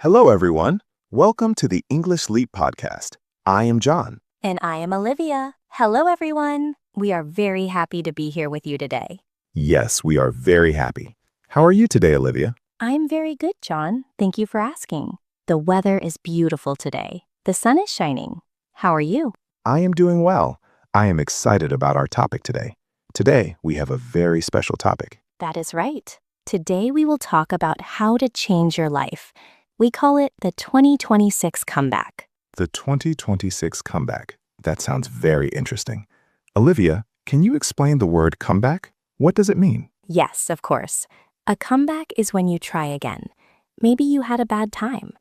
Hello, everyone. Welcome to the English Leap podcast. I am John. And I am Olivia. Hello, everyone. We are very happy to be here with you today. Yes, we are very happy. How are you today, Olivia? I'm very good, John. Thank you for asking. The weather is beautiful today. The sun is shining. How are you? I am doing well. I am excited about our topic today. Today, we have a very special topic. That is right. Today, we will talk about how to change your life. We call it the 2026 comeback. The 2026 comeback. That sounds very interesting. Olivia, can you explain the word comeback? What does it mean? Yes, of course. A comeback is when you try again. Maybe you had a bad time.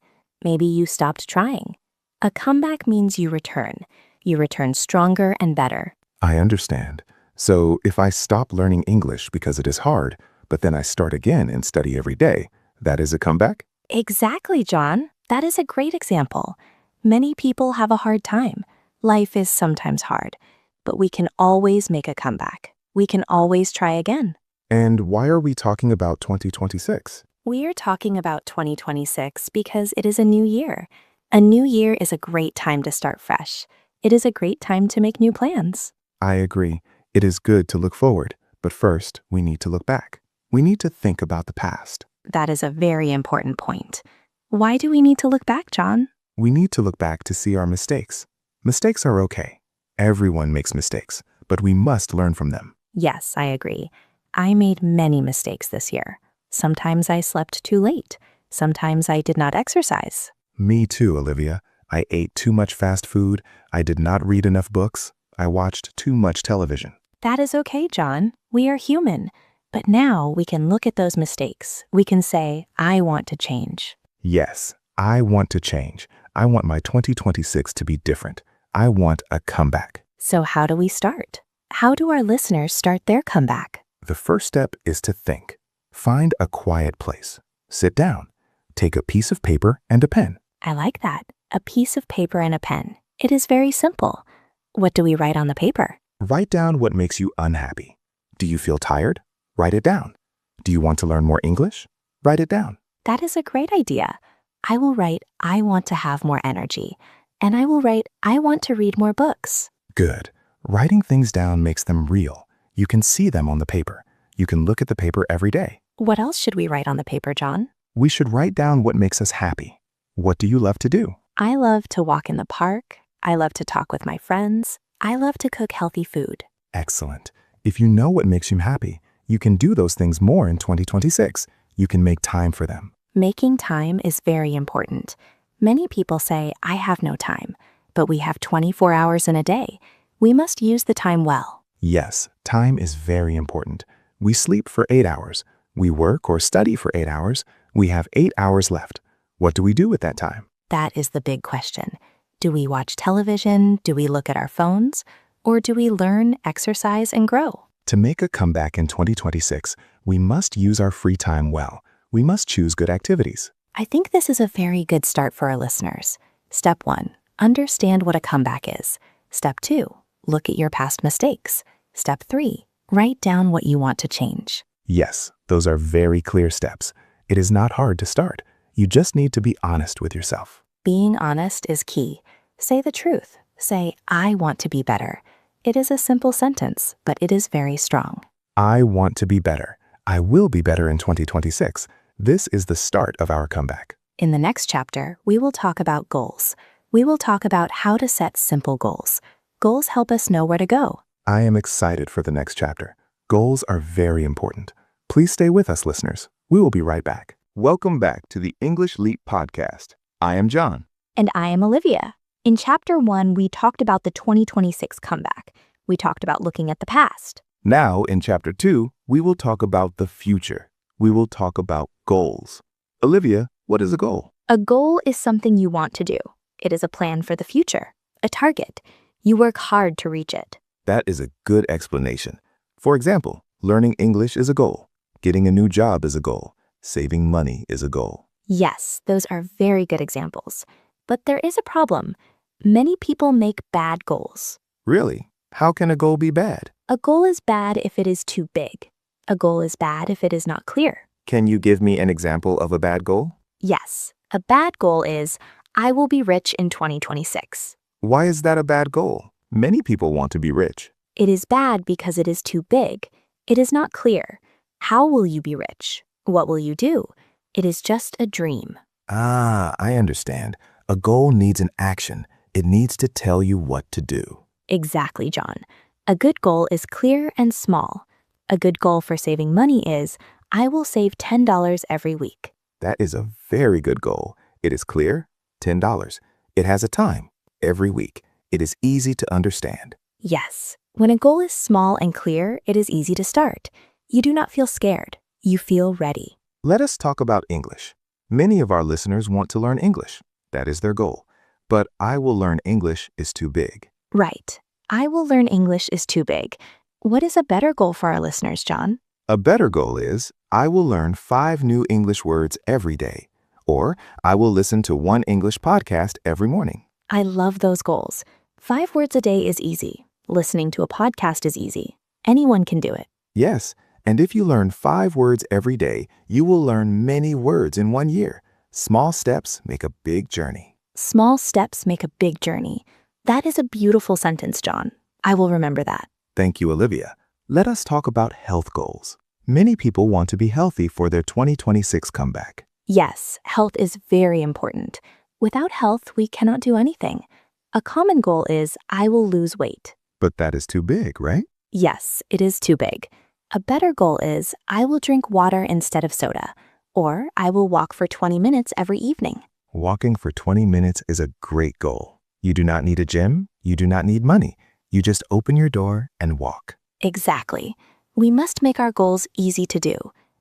Maybe you stopped trying. A comeback means you return. You return stronger and better. I understand. So if I stop learning English because it is hard, but then I start again and study every day, that is a comeback? Exactly, John. That is a great example. Many people have a hard time. Life is sometimes hard, but we can always make a comeback. We can always try again. And why are we talking about 2026? We are talking about 2026 because it is a new year. A new year is a great time to start fresh. It is a great time to make new plans. I agree. It is good to look forward, but first, we need to look back. We need to think about the past. That is a very important point. Why do we need to look back, John? We need to look back to see our mistakes. Mistakes are okay. Everyone makes mistakes, but we must learn from them. Yes, I agree. I made many mistakes this year. Sometimes I slept too late. Sometimes I did not exercise. Me too, Olivia. I ate too much fast food. I did not read enough books. I watched too much television. That is okay, John. We are human. But now we can look at those mistakes. We can say, I want to change. Yes, I want to change. I want my 2026 to be different. I want a comeback. So how do we start? How do our listeners start their comeback? The first step is to think. Find a quiet place. Sit down. Take a piece of paper and a pen. I like that. A piece of paper and a pen. It is very simple. What do we write on the paper? Write down what makes you unhappy. Do you feel tired? Write it down. Do you want to learn more English? Write it down. That is a great idea. I will write, I want to have more energy. And I will write, I want to read more books. Good. Writing things down makes them real. You can see them on the paper. You can look at the paper every day. What else should we write on the paper, John? We should write down what makes us happy. What do you love to do? I love to walk in the park. I love to talk with my friends. I love to cook healthy food. Excellent. If you know what makes you happy, you can do those things more in 2026. You can make time for them. Making time is very important. Many people say, I have no time, but we have 24 hours in a day. We must use the time well. Yes, time is very important. We sleep for 8 hours. We work or study for 8 hours. We have 8 hours left. What do we do with that time? That is the big question. Do we watch television? Do we look at our phones? Or do we learn, exercise, and grow? To make a comeback in 2026, we must use our free time well. We must choose good activities. I think this is a very good start for our listeners. Step 1, understand what a comeback is. Step 2, look at your past mistakes. Step 3, write down what you want to change. Yes, those are very clear steps. It is not hard to start. You just need to be honest with yourself. Being honest is key. Say the truth. Say, I want to be better. It is a simple sentence, but it is very strong. I want to be better. I will be better in 2026. This is the start of our comeback. In the next chapter, we will talk about goals. We will talk about how to set simple goals. Goals help us know where to go. I am excited for the next chapter. Goals are very important. Please stay with us, listeners. We will be right back. Welcome back to the English Leap podcast. I am John. And I am Olivia. In Chapter 1, we talked about the 2026 comeback. We talked about looking at the past. Now, in Chapter 2, we will talk about the future. We will talk about goals. Olivia, what is a goal? A goal is something you want to do. It is a plan for the future, a target. You work hard to reach it. That is a good explanation. For example, learning English is a goal. Getting a new job is a goal. Saving money is a goal. Yes, those are very good examples. But there is a problem. Many people make bad goals. Really? How can a goal be bad? A goal is bad if it is too big. A goal is bad if it is not clear. Can you give me an example of a bad goal? Yes, A bad goal is, I will be rich in 2026. Why is that a bad goal? Many people want to be rich. It is bad because it is too big. It is not clear. How will you be rich? What will you do? It is just a dream. Ah, I understand. A goal needs an action. It needs to tell you what to do. Exactly, John. A good goal is clear and small. A good goal for saving money is, I will save $10 every week. That is a very good goal. It is clear, $10. It has a time, every week. It is easy to understand. Yes, when a goal is small and clear, it is easy to start. You do not feel scared. You feel ready. Let us talk about English. Many of our listeners want to learn English. That is their goal. But I will learn English is too big. Right. I will learn English is too big. What is a better goal for our listeners, John? A better goal is, I will learn 5 new English words every day. Or, I will listen to 1 English podcast every morning. I love those goals. 5 words a day is easy. Listening to a podcast is easy. Anyone can do it. Yes, and if you learn 5 words every day, you will learn many words in 1 year. Small steps make a big journey. Small steps make a big journey. That is a beautiful sentence, John. I will remember that. Thank you, Olivia. Let us talk about health goals. Many people want to be healthy for their 2026 comeback. Yes, health is very important. Without health, we cannot do anything. A common goal is, I will lose weight. But that is too big, right? Yes, it is too big. A better goal is, I will drink water instead of soda. Or, I will walk for 20 minutes every evening. Walking for 20 minutes is a great goal. You do not need a gym. You do not need money. You just open your door and walk. Exactly. We must make our goals easy to do.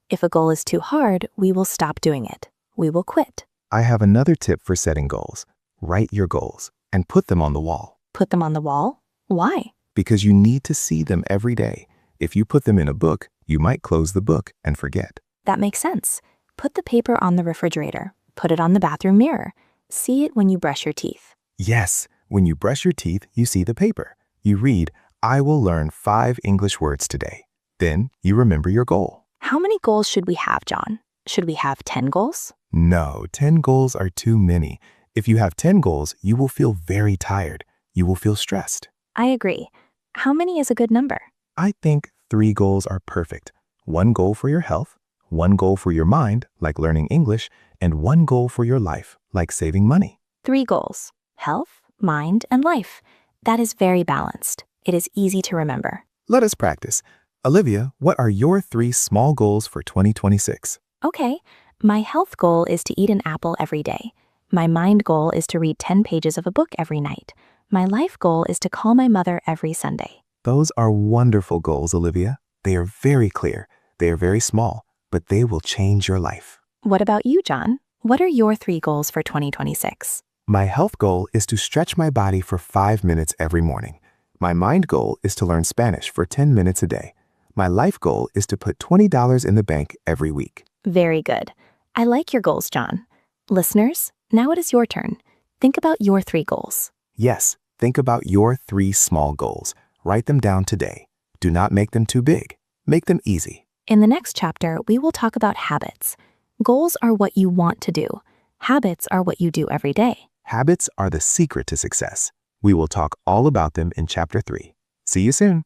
If a goal is too hard, we will stop doing it. We will quit. I have another tip for setting goals. Write your goals and put them on the wall. Put them on the wall? Why? Because you need to see them every day. If you put them in a book, you might close the book and forget. That makes sense. Put the paper on the refrigerator. Put it on the bathroom mirror. See it when you brush your teeth. Yes, when you brush your teeth, you see the paper. You read, I will learn 5 English words today. Then you remember your goal. How many goals should we have, John? Should we have 10 goals? No, 10 goals are too many. If you have 10 goals, you will feel very tired. You will feel stressed. I agree. How many is a good number? I think 3 goals are perfect. 1 goal for your health, 1 goal for your mind, like learning English, and 1 goal for your life, like saving money. 3 goals: health, mind, and life. That is very balanced. It is easy to remember. Let us practice. Olivia, what are your 3 small goals for 2026? Okay, my health goal is to eat an apple every day. My mind goal is to read 10 pages of a book every night. My life goal is to call my mother every Sunday. Those are wonderful goals, Olivia. They are very clear. They are very small, but they will change your life. What about you, John? What are your 3 goals for 2026? My health goal is to stretch my body for 5 minutes every morning. My mind goal is to learn Spanish for 10 minutes a day. My life goal is to put $20 in the bank every week. Very good. I like your goals, John. Listeners, now it is your turn. Think about your 3 goals. Yes, think about your 3 small goals. Write them down today. Do not make them too big. Make them easy. In the next chapter, we will talk about habits. Goals are what you want to do. Habits are what you do every day. Habits are the secret to success. We will talk all about them in Chapter 3. See you soon.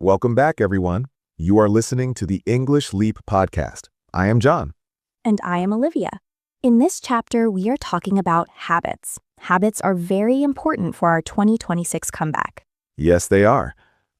Welcome back, everyone. You are listening to the English Leap podcast. I am John. And I am Olivia. In this chapter, we are talking about habits. Habits are very important for our 2026 comeback. Yes, they are.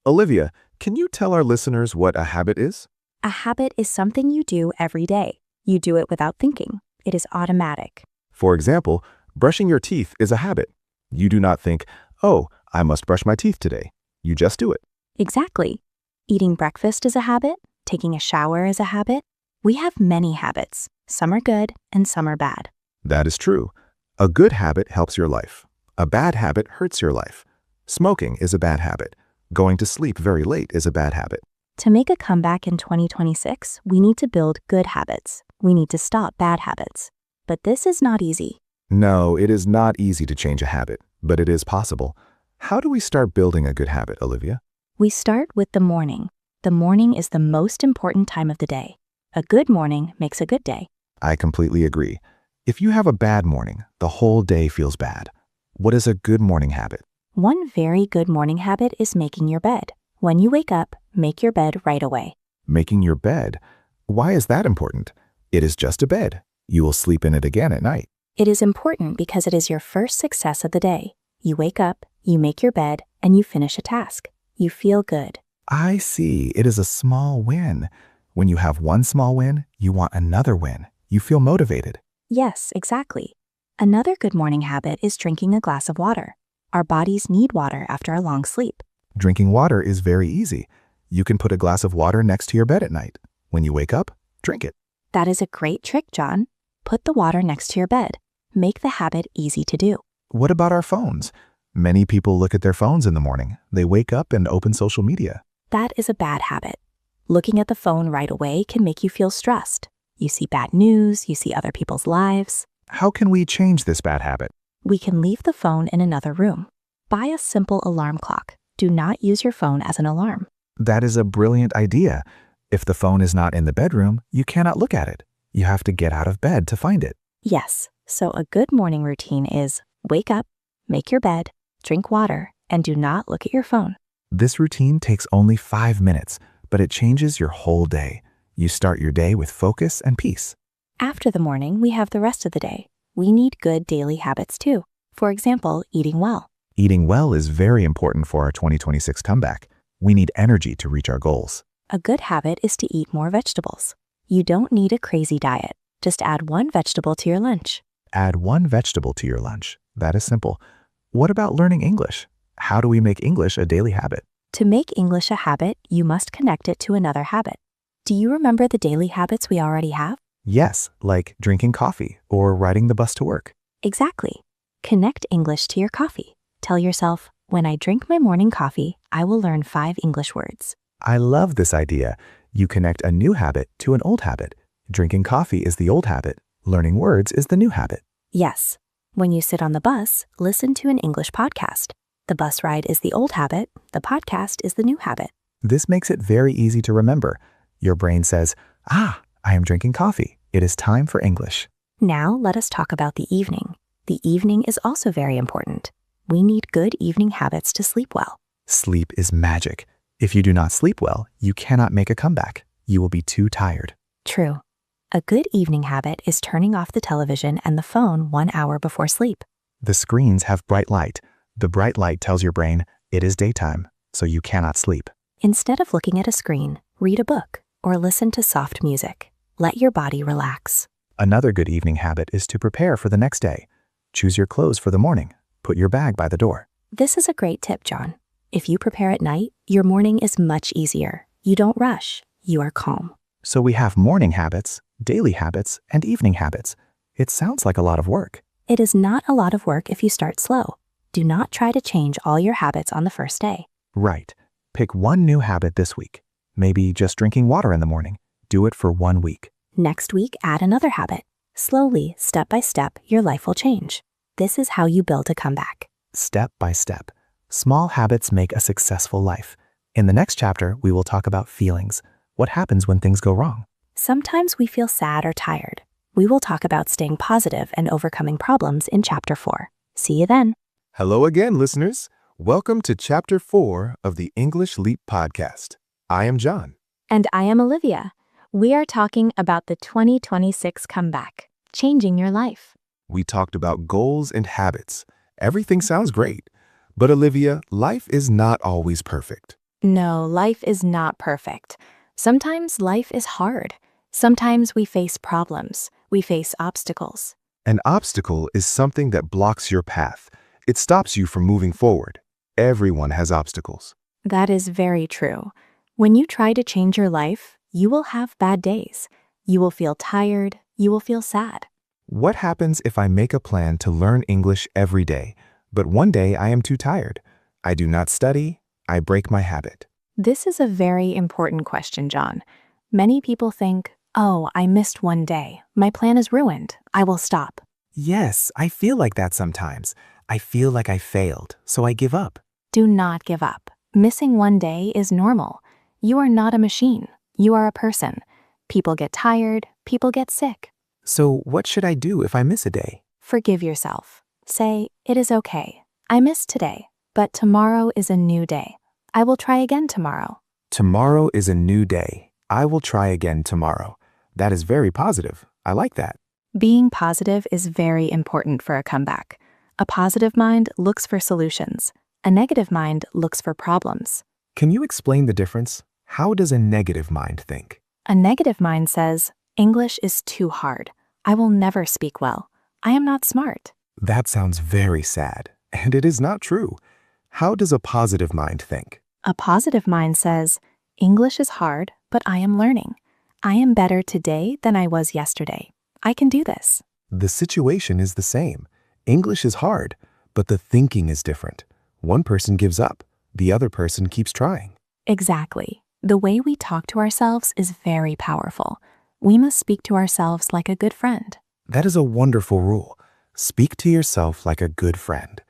Olivia, can you tell our listeners what a habit is? A habit is something you do every day. You do it without thinking. It is automatic. For example, brushing your teeth is a habit. You do not think, oh, I must brush my teeth today. You just do it. Exactly. Eating breakfast is a habit. Taking a shower is a habit. We have many habits. Some are good and some are bad. That is true. A good habit helps your life. A bad habit hurts your life. Smoking is a bad habit. Going to sleep very late is a bad habit. To make a comeback in 2026, we need to build good habits. We need to stop bad habits. But this is not easy. No, it is not easy to change a habit, but it is possible. How do we start building a good habit, Olivia? We start with the morning. The morning is the most important time of the day. A good morning makes a good day. I completely agree. If you have a bad morning, the whole day feels bad. What is a good morning habit? One very good morning habit is making your bed. When you wake up, make your bed right away. Making your bed. Why is that important? It is just a bed. You will sleep in it again at night. It is important because it is your first success of the day. You wake up, you make your bed, and you finish a task. You feel good. I see. It is a small win. When you have one small win, you want another win. You feel motivated. Yes, exactly. Another good morning habit is drinking a glass of water. Our bodies need water after a long sleep. Drinking water is very easy. You can put a glass of water next to your bed at night. When you wake up, drink it. That is a great trick, John. Put the water next to your bed. Make the habit easy to do. What about our phones? Many people look at their phones in the morning. They wake up and open social media. That is a bad habit. Looking at the phone right away can make you feel stressed. You see bad news, you see other people's lives. How can we change this bad habit? We can leave the phone in another room. Buy a simple alarm clock. Do not use your phone as an alarm. That is a brilliant idea. If the phone is not in the bedroom, you cannot look at it. You have to get out of bed to find it. Yes, so a good morning routine is wake up, make your bed, drink water, and do not look at your phone. This routine takes only 5 minutes, but it changes your whole day. You start your day with focus and peace. After the morning, we have the rest of the day. We need good daily habits too. For example, eating well. Eating well is very important for our 2026 comeback. We need energy to reach our goals. A good habit is to eat more vegetables. You don't need a crazy diet. Just add one vegetable to your lunch. Add one vegetable to your lunch. That is simple. What about learning English? How do we make English a daily habit? To make English a habit, you must connect it to another habit. Do you remember the daily habits we already have? Yes, like drinking coffee or riding the bus to work. Exactly. Connect English to your coffee. Tell yourself, when I drink my morning coffee, I will learn 5 English words. I love this idea. You connect a new habit to an old habit. Drinking coffee is the old habit. Learning words is the new habit. Yes. When you sit on the bus, listen to an English podcast. The bus ride is the old habit. The podcast is the new habit. This makes it very easy to remember. Your brain says, I am drinking coffee. It is time for English. Now let us talk about the evening. The evening is also very important. We need good evening habits to sleep well. Sleep is magic. If you do not sleep well, you cannot make a comeback. You will be too tired. True. A good evening habit is turning off the television and the phone 1 hour before sleep. The screens have bright light. The bright light tells your brain it is daytime, so you cannot sleep. Instead of looking at a screen, read a book or listen to soft music. Let your body relax. Another good evening habit is to prepare for the next day. Choose your clothes for the morning. Put your bag by the door. This is a great tip, John. If you prepare at night, your morning is much easier. You don't rush. You are calm. So we have morning habits, daily habits, and evening habits. It sounds like a lot of work. It is not a lot of work if you start slow. Do not try to change all your habits on the first day. Right. Pick one new habit this week. Maybe just drinking water in the morning. Do it for 1 week. Next week, add another habit. Slowly, step by step, your life will change. This is how you build a comeback. Step by step. Small habits make a successful life. In the next chapter, we will talk about feelings. What happens when things go wrong? Sometimes we feel sad or tired. We will talk about staying positive and overcoming problems in Chapter 4. See you then. Hello again, listeners. Welcome to Chapter 4 of the English Leap podcast. I am John. And I am Olivia. We are talking about the 2026 comeback, changing your life. We talked about goals and habits. Everything sounds great. But Olivia, life is not always perfect. No, life is not perfect. Sometimes life is hard. Sometimes we face problems. We face obstacles. An obstacle is something that blocks your path. It stops you from moving forward. Everyone has obstacles. That is very true. When you try to change your life, you will have bad days. You will feel tired. You will feel sad. What happens if I make a plan to learn English every day, but one day I am too tired? I do not study. I break my habit. This is a very important question, John. Many people think, oh, I missed one day. My plan is ruined. I will stop. Yes, I feel like that sometimes. I feel like I failed, so I give up. Do not give up. Missing one day is normal. You are not a machine. You are a person. People get tired. People get sick. So what should I do if I miss a day? Forgive yourself. Say, it is okay. I missed today, but tomorrow is a new day. I will try again tomorrow. Tomorrow is a new day. I will try again tomorrow. That is very positive. I like that. Being positive is very important for a comeback. A positive mind looks for solutions. A negative mind looks for problems. Can you explain the difference? How does a negative mind think? A negative mind says, English is too hard. I will never speak well. I am not smart. That sounds very sad, and it is not true. How does a positive mind think? A positive mind says, English is hard, but I am learning. I am better today than I was yesterday. I can do this. The situation is the same. English is hard, but the thinking is different. One person gives up. The other person keeps trying. Exactly. The way we talk to ourselves is very powerful. We must speak to ourselves like a good friend. That is a wonderful rule. Speak to yourself like a good friend.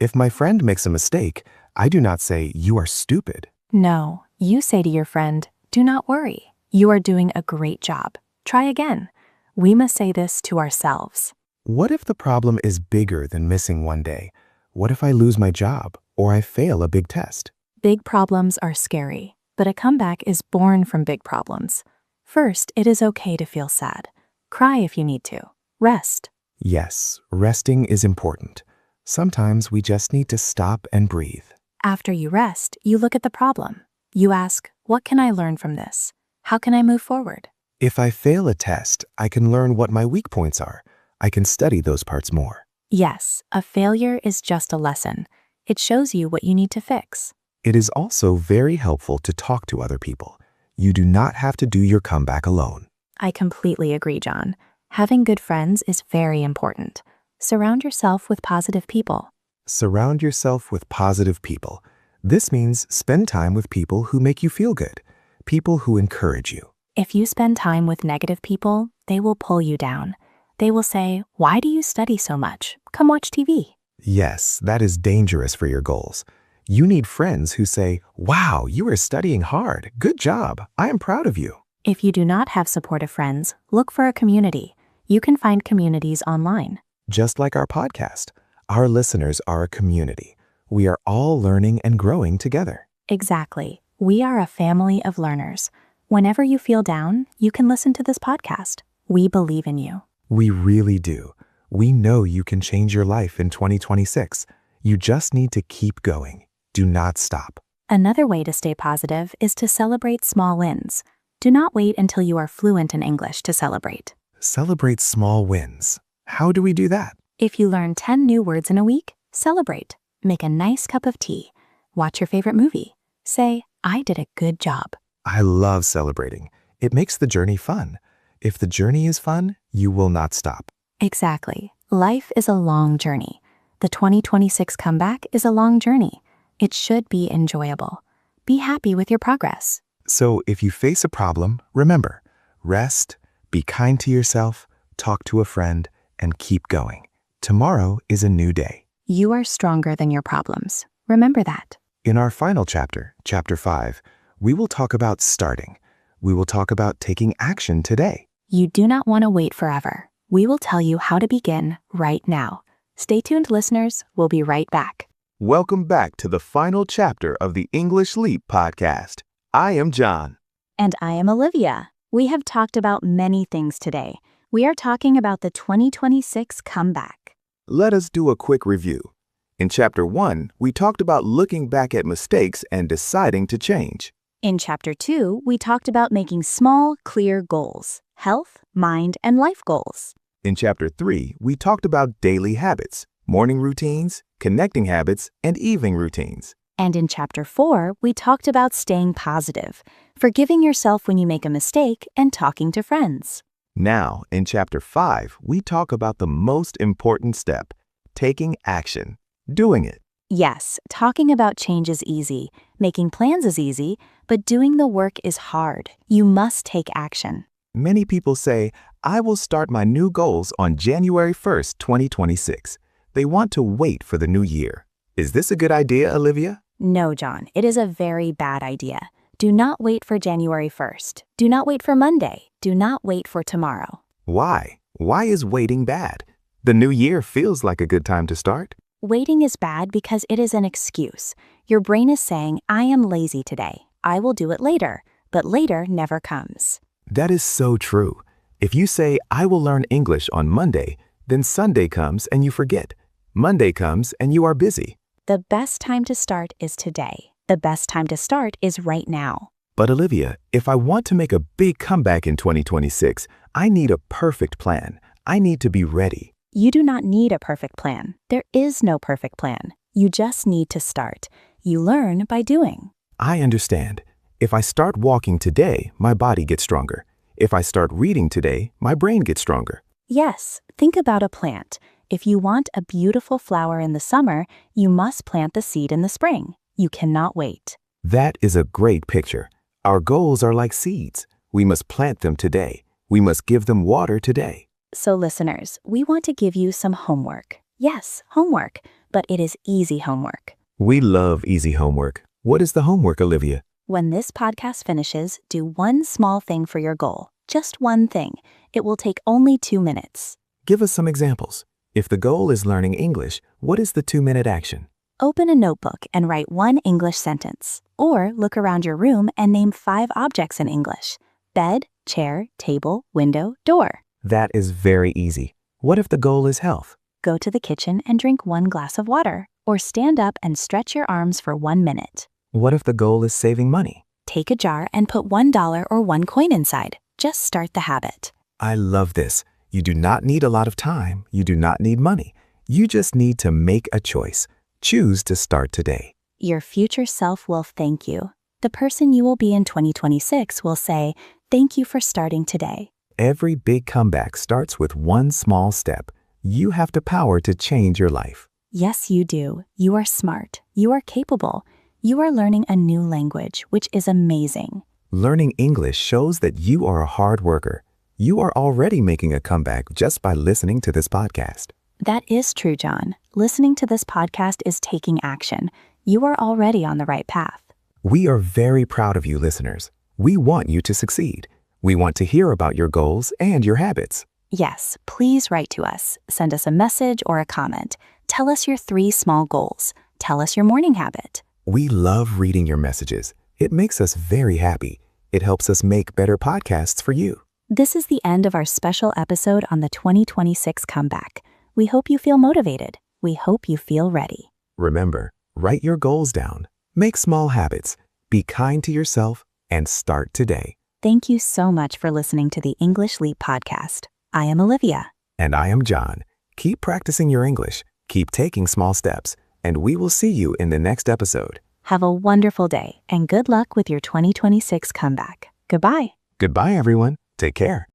If my friend makes a mistake, I do not say, you are stupid. No, you say to your friend, do not worry. You are doing a great job. Try again. We must say this to ourselves. What if the problem is bigger than missing one day? What if I lose my job or I fail a big test? Big problems are scary, but a comeback is born from big problems. First, it is okay to feel sad. Cry if you need to. Rest. Yes, resting is important. Sometimes we just need to stop and breathe. After you rest, you look at the problem. You ask, what can I learn from this? How can I move forward? If I fail a test, I can learn what my weak points are. I can study those parts more. Yes, a failure is just a lesson. It shows you what you need to fix. It is also very helpful to talk to other people. You do not have to do your comeback alone. I completely agree, John. Having good friends is very important. Surround yourself with positive people. Surround yourself with positive people. This means spend time with people who make you feel good, people who encourage you. If you spend time with negative people, they will pull you down. They will say, why do you study so much? Come watch TV. Yes, that is dangerous for your goals. You need friends who say, wow, you are studying hard. Good job. I am proud of you. If you do not have supportive friends, look for a community. You can find communities online. Just like our podcast, our listeners are a community. We are all learning and growing together. Exactly. We are a family of learners. Whenever you feel down, you can listen to this podcast. We believe in you. We really do. We know you can change your life in 2026. You just need to keep going. Do not stop. Another way to stay positive is to celebrate small wins. Do not wait until you are fluent in English to celebrate. Celebrate small wins. How do we do that? If you learn 10 new words in a week, celebrate. Make a nice cup of tea. Watch your favorite movie. Say, I did a good job. I love celebrating. It makes the journey fun. If the journey is fun, you will not stop. Exactly. Life is a long journey. The 2026 comeback is a long journey. It should be enjoyable. Be happy with your progress. So if you face a problem, remember, rest, be kind to yourself, talk to a friend, and keep going. Tomorrow is a new day. You are stronger than your problems. Remember that. In our final chapter, Chapter 5, we will talk about starting. We will talk about taking action today. You do not want to wait forever. We will tell you how to begin right now. Stay tuned, listeners. We'll be right back. Welcome back to the final chapter of the English Leap podcast. I am John. And I am Olivia. We have talked about many things today. We are talking about the 2026 comeback. Let us do a quick review. In Chapter 1, we talked about looking back at mistakes and deciding to change. In Chapter 2, we talked about making small, clear goals, health, mind, and life goals. In Chapter 3, we talked about daily habits, morning routines, connecting habits, and evening routines. And in Chapter 4, we talked about staying positive, forgiving yourself when you make a mistake, and talking to friends. Now, in Chapter 5, we talk about the most important step, taking action, doing it. Yes, talking about change is easy, making plans is easy, but doing the work is hard. You must take action. Many people say, I will start my new goals on January 1st, 2026. They want to wait for the new year. Is this a good idea, Olivia? No, John, it is a very bad idea. Do not wait for January 1st. Do not wait for Monday. Do not wait for tomorrow. Why? Why is waiting bad? The new year feels like a good time to start. Waiting is bad because it is an excuse. Your brain is saying, I am lazy today. I will do it later. But later never comes. That is so true. If you say, I will learn English on Monday, then Sunday comes and you forget. Monday comes and you are busy. The best time to start is today. The best time to start is right now. But Olivia, if I want to make a big comeback in 2026, I need a perfect plan. I need to be ready. You do not need a perfect plan. There is no perfect plan. You just need to start. You learn by doing. I understand. If I start walking today, my body gets stronger. If I start reading today, my brain gets stronger. Yes, think about a plant. If you want a beautiful flower in the summer, you must plant the seed in the spring. You cannot wait. That is a great picture. Our goals are like seeds. We must plant them today. We must give them water today. So listeners, we want to give you some homework. Yes, homework, but it is easy homework. We love easy homework. What is the homework, Olivia? When this podcast finishes, do one small thing for your goal. Just one thing. It will take only 2 minutes. Give us some examples. If the goal is learning English, what is the 2-minute action? Open a notebook and write one English sentence. Or look around your room and name 5 objects in English. Bed, chair, table, window, door. That is very easy. What if the goal is health? Go to the kitchen and drink 1 glass of water. Or stand up and stretch your arms for 1 minute. What if the goal is saving money? Take a jar and put $1 or 1 coin inside. Just start the habit. I love this. You do not need a lot of time. You do not need money. You just need to make a choice. Choose to start today. Your future self will thank you. The person you will be in 2026 will say, thank you for starting today. Every big comeback starts with one small step. You have the power to change your life. Yes, you do. You are smart. You are capable. You are learning a new language, which is amazing. Learning English shows that you are a hard worker. You are already making a comeback just by listening to this podcast. That is true, John. Listening to this podcast is taking action. You are already on the right path. We are very proud of you, listeners. We want you to succeed. We want to hear about your goals and your habits. Yes, please write to us. Send us a message or a comment. Tell us your 3 small goals. Tell us your morning habit. We love reading your messages. It makes us very happy. It helps us make better podcasts for you. This is the end of our special episode on the 2026 comeback. We hope you feel motivated. We hope you feel ready. Remember, write your goals down. Make small habits. Be kind to yourself and start today. Thank you so much for listening to the English Leap podcast. I am Olivia. And I am John. Keep practicing your English. Keep taking small steps. And we will see you in the next episode. Have a wonderful day and good luck with your 2026 comeback. Goodbye. Goodbye, everyone. Take care.